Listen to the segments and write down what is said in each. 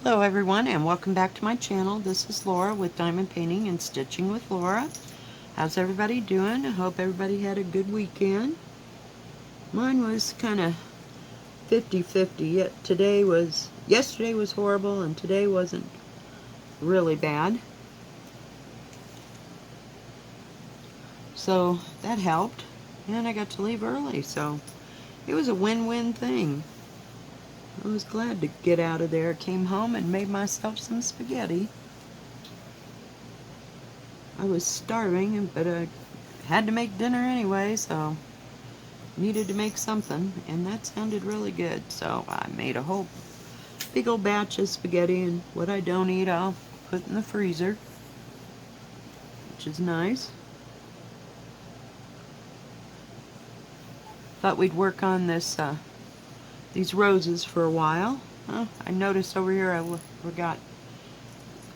Hello everyone and welcome back to my channel. This is Laura with Diamond Painting and Stitching with Laura. How's everybody doing? I hope everybody had a good weekend. Mine was kind of 50-50. Yesterday was horrible and today wasn't really bad. So that helped. And I got to leave early, so it was a win-win thing. I was glad to get out of there. Came home and made myself some spaghetti. I was starving, but I had to make dinner anyway, so needed to make something, and that sounded really good. So I made a whole big old batch of spaghetti, and what I don't eat I'll put in the freezer, which is nice. Thought we'd work on these roses for a while. I noticed over here I forgot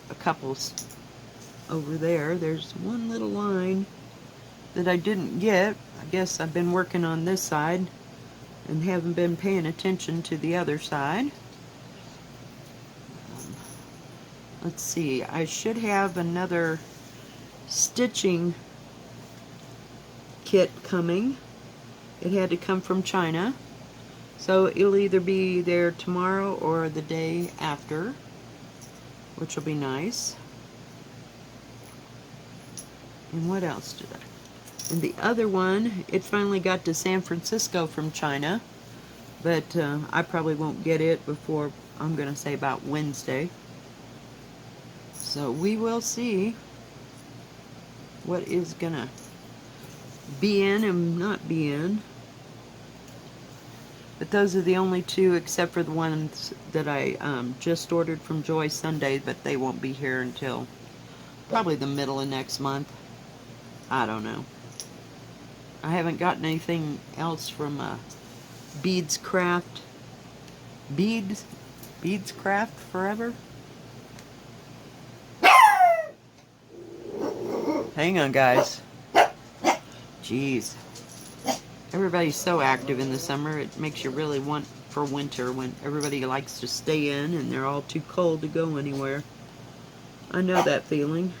a couple over there. There's one little line that I didn't get. I guess I've been working on this side and haven't been paying attention to the other side. Let's see, I should have another stitching kit coming. It had to come from China, so it'll either be there tomorrow or the day after, which will be nice. And what else did I? And the other one, it finally got to San Francisco from China, but I probably won't get it before, I'm going to say, about Wednesday. So we will see what is going to be in and not be in. But those are the only two, except for the ones that I just ordered from Joy Sunday, but they won't be here until probably the middle of next month. I don't know. I haven't gotten anything else from Beads Craft Forever. Hang on, guys. Jeez. Everybody's so active in the summer, it makes you really want for winter when everybody likes to stay in and they're all too cold to go anywhere. I know that feeling.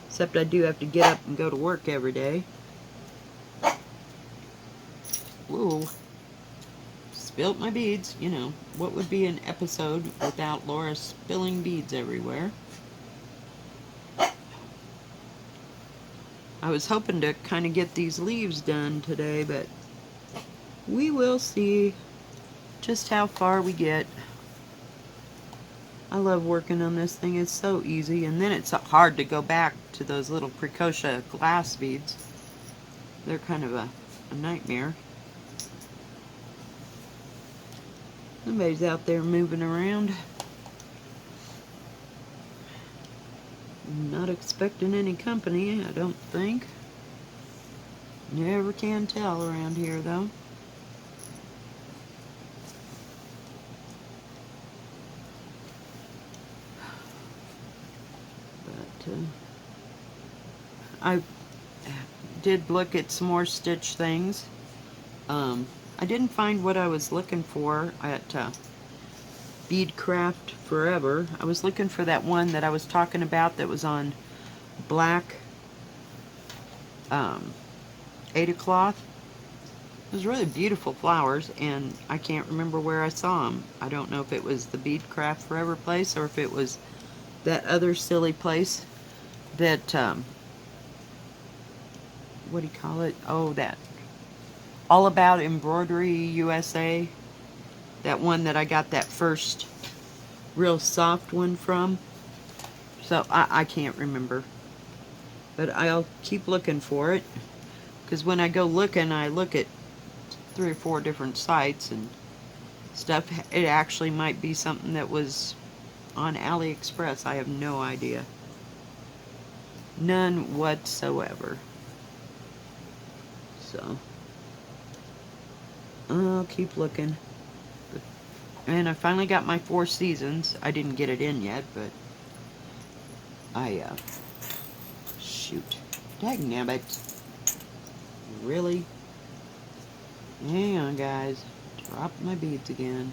Except I do have to get up and go to work every day. Whoa. Spilt my beads. You know, what would be an episode without Laura spilling beads everywhere? I was hoping to kind of get these leaves done today, but we will see just how far we get. I love working on this thing. It's so easy, and then it's hard to go back to those little preciosa glass beads. They're kind of a nightmare. Somebody's out there moving around. Not expecting any company, I don't think. Never can tell around here, though. But I did look at some more Stitch things. I didn't find what I was looking for at Bead Craft Forever. I was looking for that one that I was talking about that was on black 8 cloth. It was really beautiful flowers, and I can't remember where I saw them. I don't know if it was the Bead Craft Forever place or if it was that other silly place that, what do you call it? Oh, that All About Embroidery USA. That one that I got that first real soft one from. So I can't remember. But I'll keep looking for it. Because when I go looking, I look at 3 or 4 different sites and stuff. It actually might be something that was on AliExpress. I have no idea. None whatsoever. So I'll keep looking. And I finally got my 4 Seasons. I didn't get it in yet, but shoot. Dagnabbit. Really? Hang on, guys. Dropped my beads again.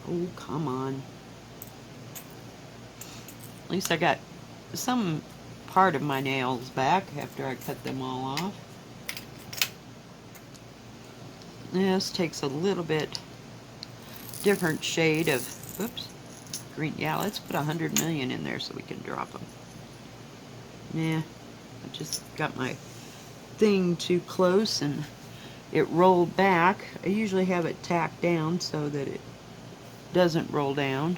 Oh, come on. At least I got some part of my nails back after I cut them all off. This takes a little bit different shade of, whoops, green. Yeah, let's put 100 million in there so we can drop them. Yeah, I just got my thing too close and it rolled back. I usually have it tacked down so that it doesn't roll down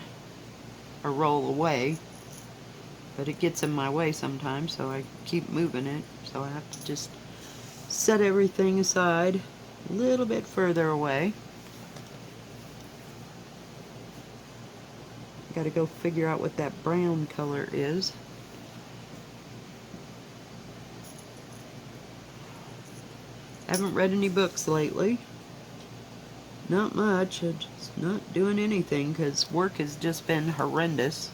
or roll away, but it gets in my way sometimes, so I keep moving it. So I have to just set everything aside a little bit further away. Got to go figure out what that brown color is. Haven't read any books lately. Not much. I'm just not doing anything because work has just been horrendous.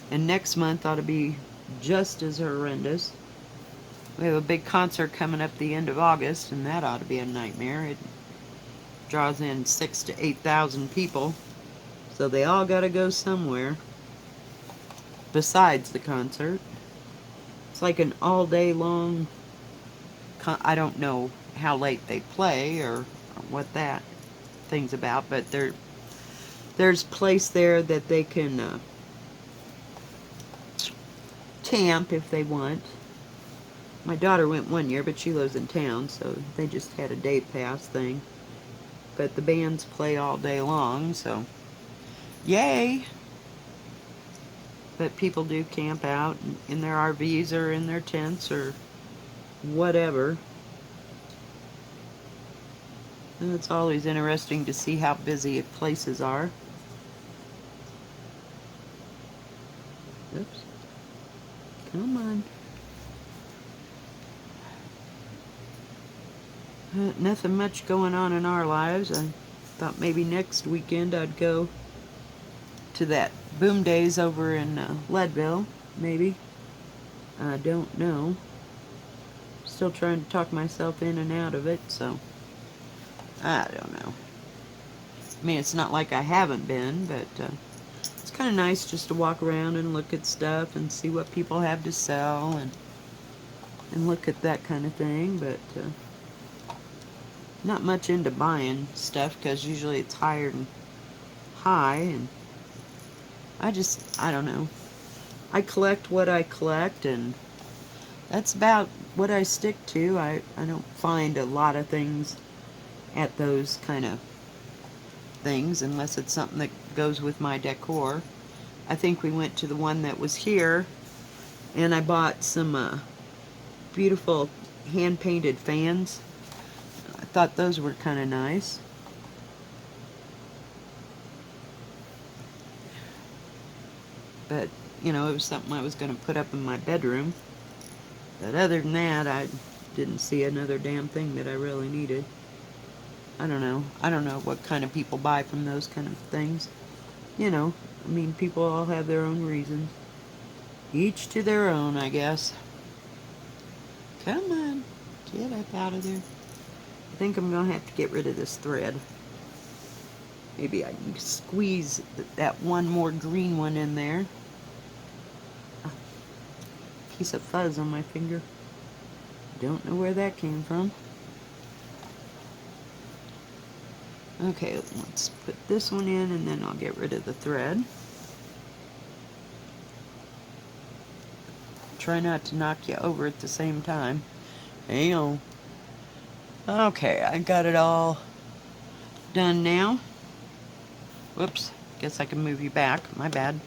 And next month ought to be just as horrendous. We have a big concert coming up the end of August, and that ought to be a nightmare. It draws in 6,000 to 8,000 people, so they all got to go somewhere besides the concert. It's like an all-day long. I don't know how late they play or what that thing's about, but there's a place there that they can camp if they want. My daughter went one year, but she lives in town, so they just had a day pass thing. But the bands play all day long, so yay! But people do camp out in their RVs or in their tents or whatever. And it's always interesting to see how busy places are. Oops. Come on. Nothing much going on in our lives. I thought maybe next weekend I'd go to that Boom Days over in Leadville, maybe. I don't know. Still trying to talk myself in and out of it, so I don't know. I mean, it's not like I haven't been, but it's kind of nice just to walk around and look at stuff and see what people have to sell and look at that kind of thing, but not much into buying stuff because usually it's higher and high, and I don't know. I collect what I collect, and that's about what I stick to. I don't find a lot of things at those kind of things unless it's something that goes with my decor. I think we went to the one that was here, and I bought some beautiful hand-painted fans. I thought those were kind of nice. But, you know, it was something I was going to put up in my bedroom. But other than that, I didn't see another damn thing that I really needed. I don't know. I don't know what kind of people buy from those kind of things. You know, I mean, people all have their own reasons. Each to their own, I guess. Come on. Get up out of there. I think I'm going to have to get rid of this thread. Maybe I can squeeze that one more green one in there. Piece of fuzz on my finger. Don't know where that came from. Okay, let's put this one in and then I'll get rid of the thread. Try not to knock you over at the same time. Hang on. Okay, I got it all done now. Whoops, guess I can move you back. My bad.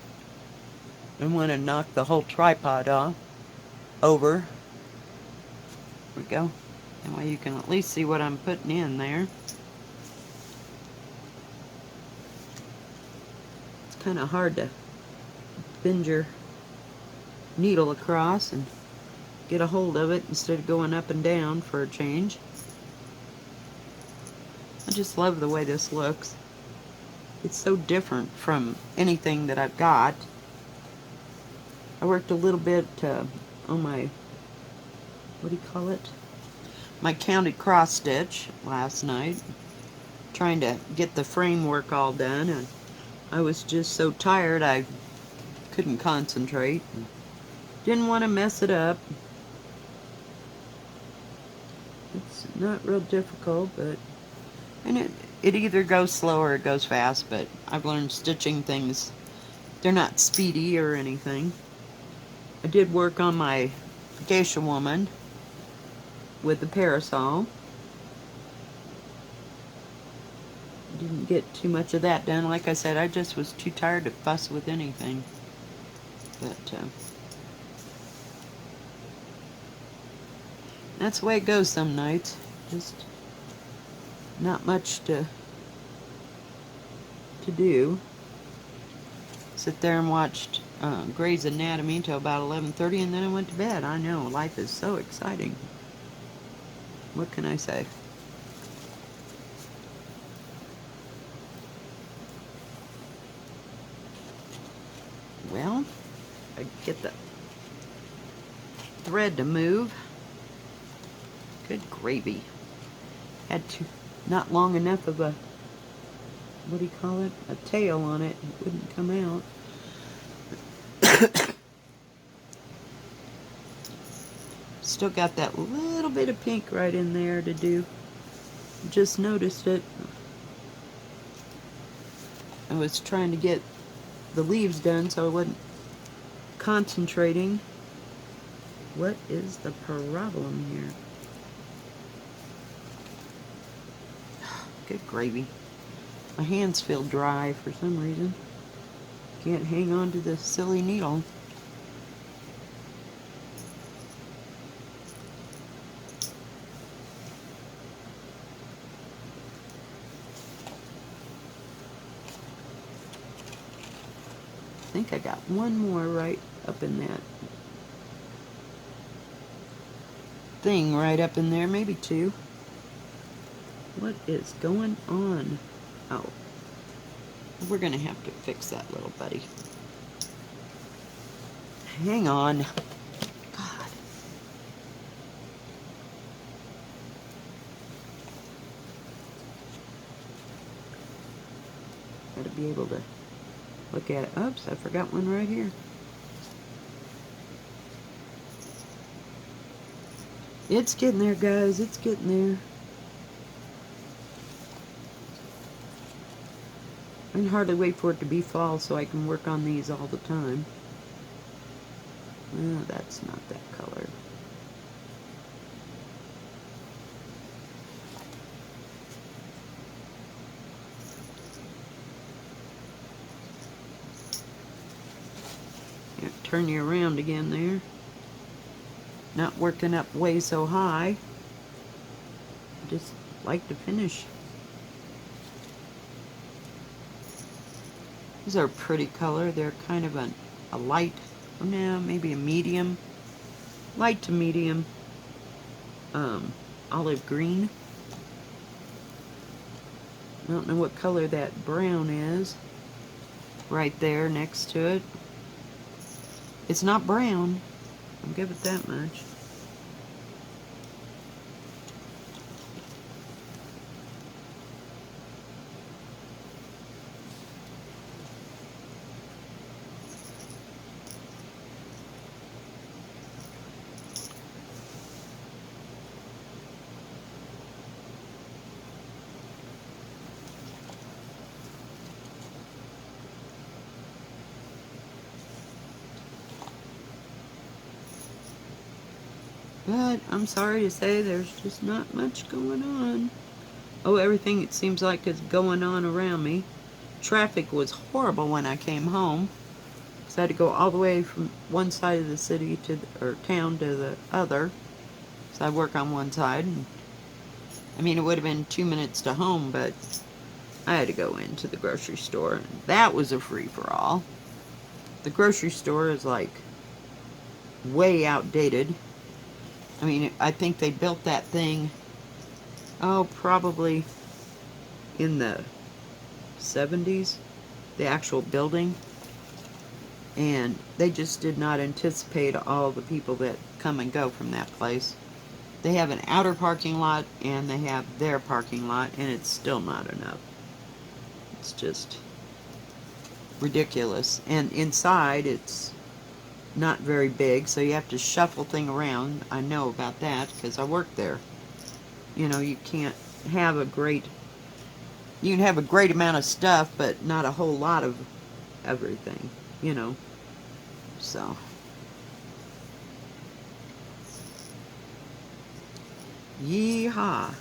I want to knock the whole tripod off. Over. There we go. That way you can at least see what I'm putting in there. It's kind of hard to bend your needle across and get a hold of it instead of going up and down for a change. I just love the way this looks. It's so different from anything that I've got. I worked a little bit on my, what do you call it? My counted cross stitch last night, trying to get the framework all done. And I was just so tired I couldn't concentrate. Didn't want to mess it up. It's not real difficult, but and it either goes slow or it goes fast, but I've learned stitching things, they're not speedy or anything. I did work on my geisha woman with the parasol. Didn't get too much of that done. Like I said, I just was too tired to fuss with anything. But that's the way it goes some nights. Just not much to do. Sit there and watched Grey's Anatomy until about 11:30, and then I went to bed. I know, life is so exciting. What can I say? Well, I get the thread to move. Good gravy. Had to, not long enough of a, what do you call it? A tail on it. It wouldn't come out. Still got that little bit of pink right in there to do. Just noticed it. I was trying to get the leaves done so I wasn't concentrating. What is the problem here? Good gravy. My hands feel dry for some reason. Can't hang on to this silly needle. I think I got one more right up in that thing right up in there, maybe two. What is going on? Oh, we're gonna have to fix that little buddy. Hang on. God. Gotta be able to look at it. Oops, I forgot one right here. It's getting there, guys. It's getting there. I can hardly wait for it to be fall so I can work on these all the time. Oh, that's not that color. Yeah, turn you around again there. Not working up way so high. Just like to finish. These are a pretty color. They're kind of a light, oh no, maybe a medium, light to medium olive green. I don't know what color that brown is right there next to it. It's not brown, I'll give it that much. But I'm sorry to say there's just not much going on. Oh, everything it seems like is going on around me. Traffic was horrible when I came home. So I had to go all the way from one side of the city to or town to the other. So I work on one side. And, I mean, it would have been 2 minutes to home, but I had to go into the grocery store. And that was a free-for-all. The grocery store is like way outdated. I mean, I think they built that thing, oh, probably in the 70s, the actual building. And they just did not anticipate all the people that come and go from that place. They have an outer parking lot and they have their parking lot, and it's still not enough. It's just ridiculous. And inside, it's not very big, so you have to shuffle thing around. I know about that because I work there. You know, you can't have a great, you can have a great amount of stuff, but not a whole lot of everything, you know. So, yeehaw.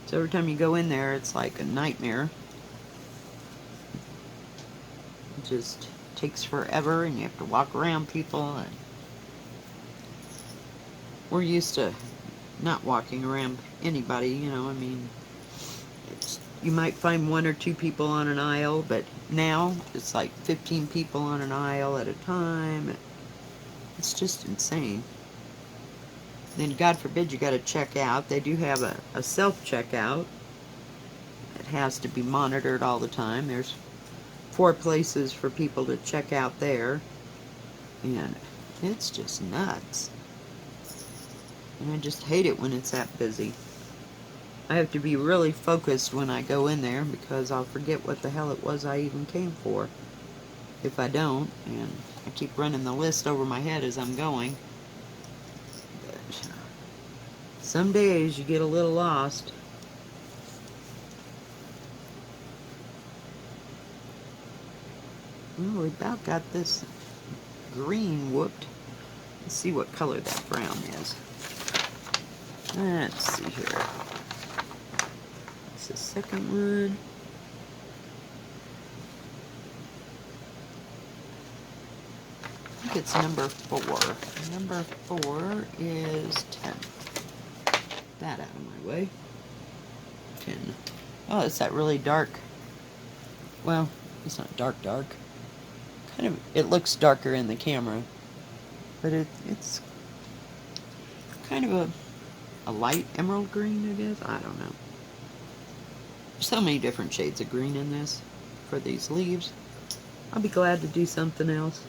So every time you go in there, it's like a nightmare. It just takes forever, and you have to walk around people. And we're used to not walking around anybody, you know. I mean, you might find one or two people on an aisle, but now it's like 15 people on an aisle at a time. It's just insane. Then, God forbid, you got to check out. They do have a self-checkout. It has to be monitored all the time. There's 4 places for people to check out there. And it's just nuts. And I just hate it when it's that busy. I have to be really focused when I go in there because I'll forget what the hell it was I even came for if I don't, and I keep running the list over my head as I'm going. But some days you get a little lost. Well, we about got this green whooped. Let's see what color that brown is. Let's see here. It's the second one. I think it's number 4. Number 4 is 10. That out of my way. 10. Oh, it's that really dark. Well, it's not dark. Kind of, it looks darker in the camera, but it's kind of a light emerald green, I guess. I don't know. There's so many different shades of green in this for these leaves. I'll be glad to do something else.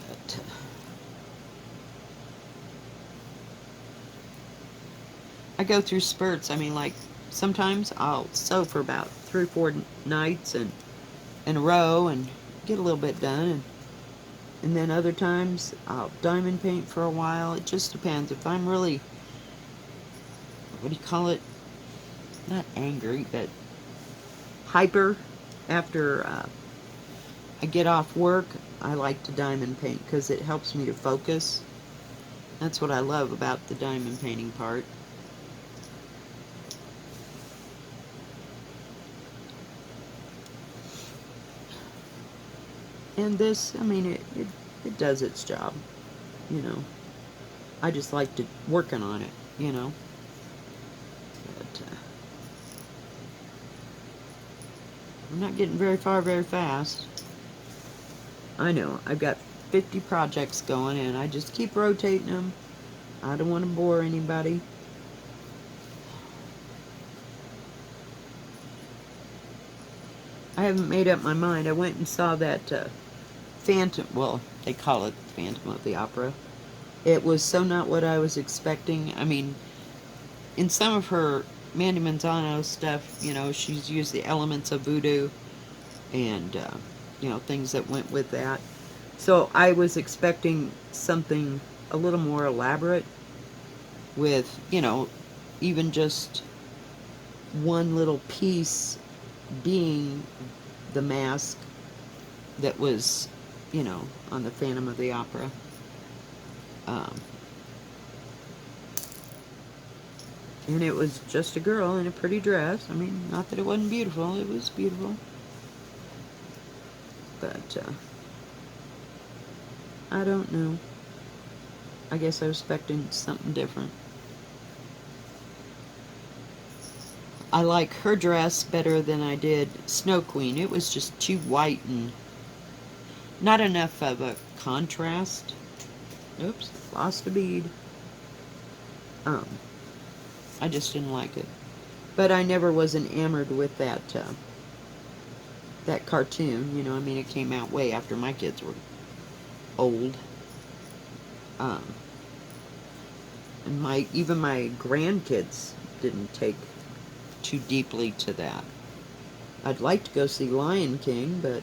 But I go through spurts. I mean, like, sometimes I'll sew for about 3 or 4 nights and in a row and get a little bit done, and then other times I'll diamond paint for a while. It just depends. If I'm really, what do you call it, not angry, but hyper after I get off work, I like to diamond paint because it helps me to focus. That's what I love about the diamond painting part. And this, I mean, it does its job, you know. I just like to working on it, you know. But I'm not getting very far very fast. I know, I've got 50 projects going and I just keep rotating them. I don't want to bore anybody. I haven't made up my mind. I went and saw that Phantom, well, they call it Phantom of the Opera. It was so not what I was expecting. I mean, in some of her Mandy Manzano stuff, you know, she's used the elements of voodoo and, you know, things that went with that. So I was expecting something a little more elaborate with, you know, even just one little piece being the mask that was, you know, on the Phantom of the Opera. And it was just a girl in a pretty dress. I mean, not that it wasn't beautiful, it was beautiful. But, I don't know. I guess I was expecting something different. I like her dress better than I did Snow Queen. It was just too white and not enough of a contrast. Oops, lost a bead. I just didn't like it. But I never was enamored with that that cartoon. You know, I mean, it came out way after my kids were old. And even my grandkids didn't take too deeply to that. I'd like to go see Lion King, but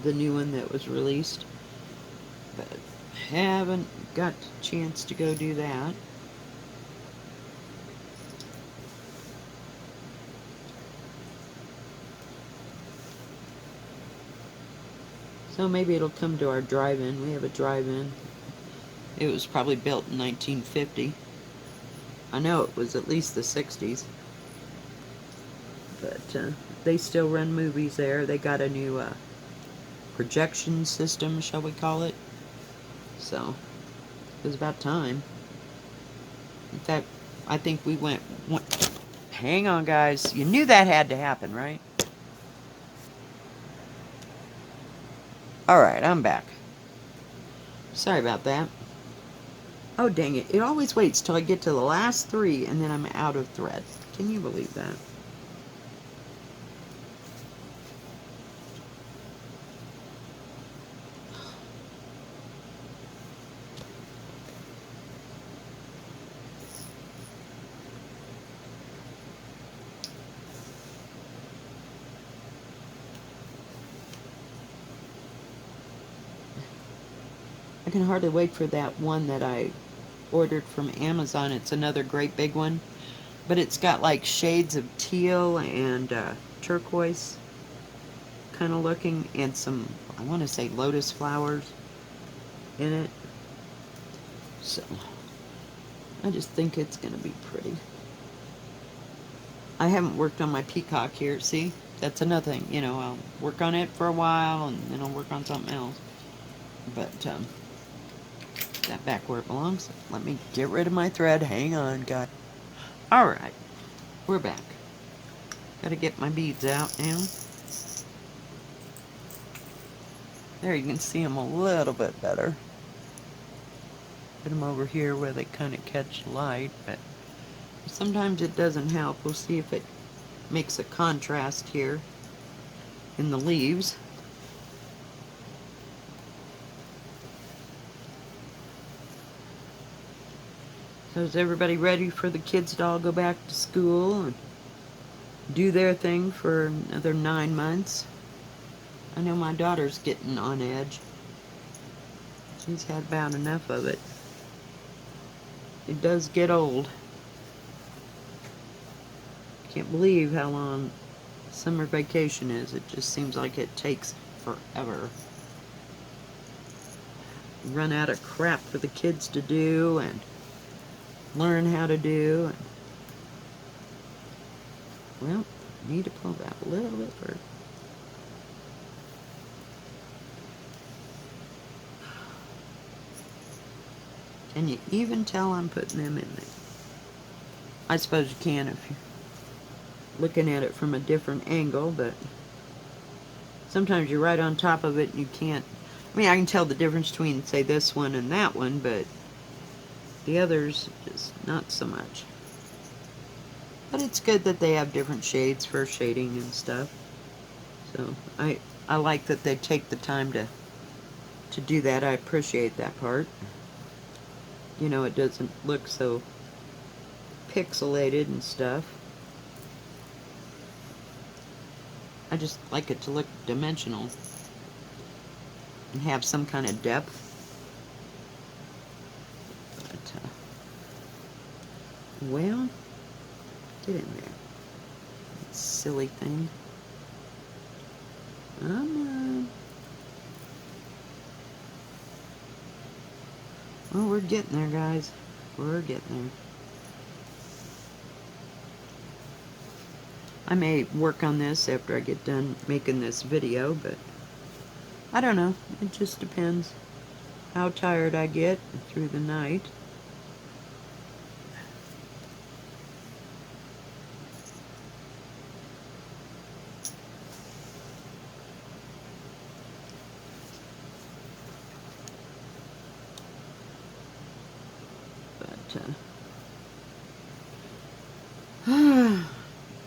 the new one that was released, but haven't got a chance to go do that. So maybe it'll come to our drive-in. We have a drive-in. It was probably built in 1950. I know it was at least the 60s. But they still run movies there. They got a new projection system, shall we call it. So it was about time. In fact, I think we went hang on, guys. You knew that had to happen, right? Alright, I'm back. Sorry about that. Oh, dang it. It always waits till I get to the last 3 and then I'm out of thread. Can you believe that? I can hardly wait for that one that I ordered from Amazon. It's another great big one. But it's got like shades of teal and turquoise kind of looking, and some, I want to say, lotus flowers in it. So I just think it's going to be pretty. I haven't worked on my peacock here. See, that's another thing. You know, I'll work on it for a while and then I'll work on something else. But that back where it belongs. Let me get rid of my thread. Hang on, guys. Alright, we're back. Gotta get my beads out now. There, you can see them a little bit better. Put them over here where they kind of catch light, but sometimes it doesn't help. We'll see if it makes a contrast here in the leaves. So is everybody ready for the kids to all go back to school and do their thing for another 9 months? I know my daughter's getting on edge. She's had about enough of it. It does get old. Can't believe how long summer vacation is. It just seems like it takes forever. Run out of crap for the kids to do and learn how to do. Well, need to pull that a little bit further. Can you even tell I'm putting them in there? I suppose you can if you're looking at it from a different angle, but sometimes you're right on top of it and you can't. I mean, I can tell the difference between, say, this one and that one, but the others, just not so much. But it's good that they have different shades for shading and stuff. So I like that they take the time to do that. I appreciate that part. You know, it doesn't look so pixelated and stuff. I just like it to look dimensional and have some kind of depth. But, well, get in there. Silly thing. Come on. Well, we're getting there, guys. We're getting there. I may work on this after I get done making this video, but I don't know. It just depends how tired I get through the night.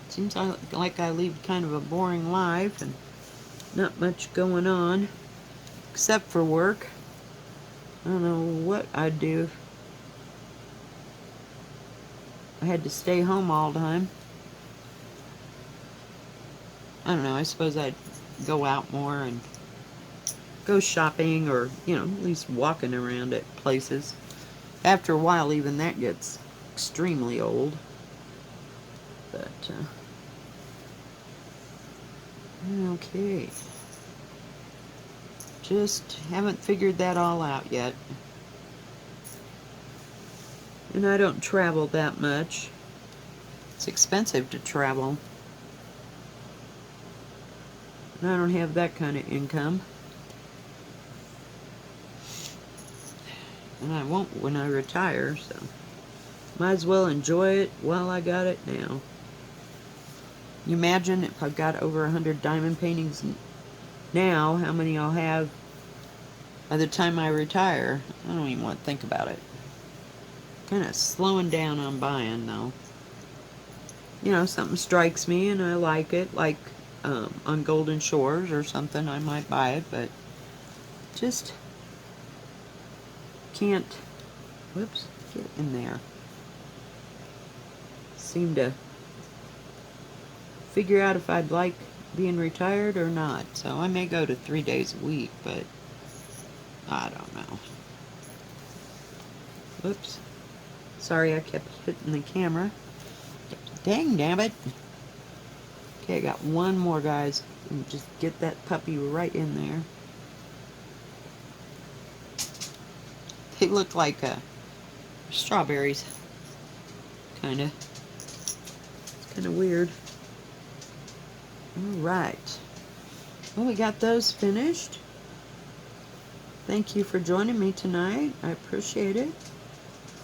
Seems like I lead kind of a boring life and not much going on except for work. I don't know what I'd do if I had to stay home all the time. I don't know, I suppose I'd go out more and go shopping, or, you know, at least walking around at places. After a while, even that gets extremely old. But, okay. Just haven't figured that all out yet. And I don't travel that much. It's expensive to travel. And I don't have that kind of income. And I won't when I retire, so might as well enjoy it while I got it now. You imagine if I've got over 100 diamond paintings now, how many I'll have by the time I retire. I don't even want to think about it. Kind of slowing down on buying, though. You know, something strikes me and I like it, like on Golden Shores or something, I might buy it, but just can't, whoops, get in there. Seem to figure out if I'd like being retired or not. So I may go to 3 days a week, but I don't know. Whoops. Sorry, I kept hitting the camera. Dang, damn it. Okay, I got one more, guys. And just get that puppy right in there. They look like strawberries. Kinda. It's kinda weird. Alright. Well, we got those finished. Thank you for joining me tonight. I appreciate it.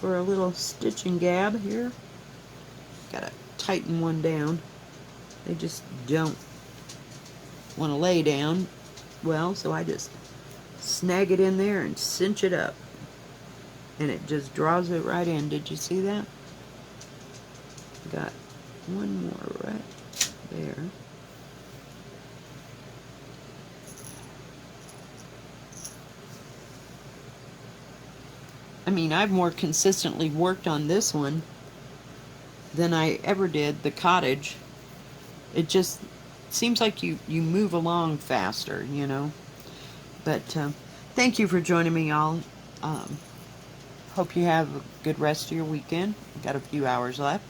For a little stitch and gab here. Gotta tighten one down. They just don't want to lay down well, so I just snag it in there and cinch it up. And it just draws it right in. Did you see that? Got one more right there. I mean, I've more consistently worked on this one than I ever did the cottage. It just seems like you move along faster, you know. But thank you for joining me, y'all. Hope you have a good rest of your weekend. We've got a few hours left.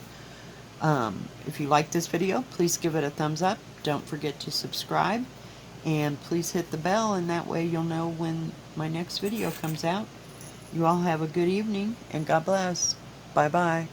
If you like this video, please give it a thumbs up. Don't forget to subscribe. And please hit the bell, and that way you'll know when my next video comes out. You all have a good evening, and God bless. Bye-bye.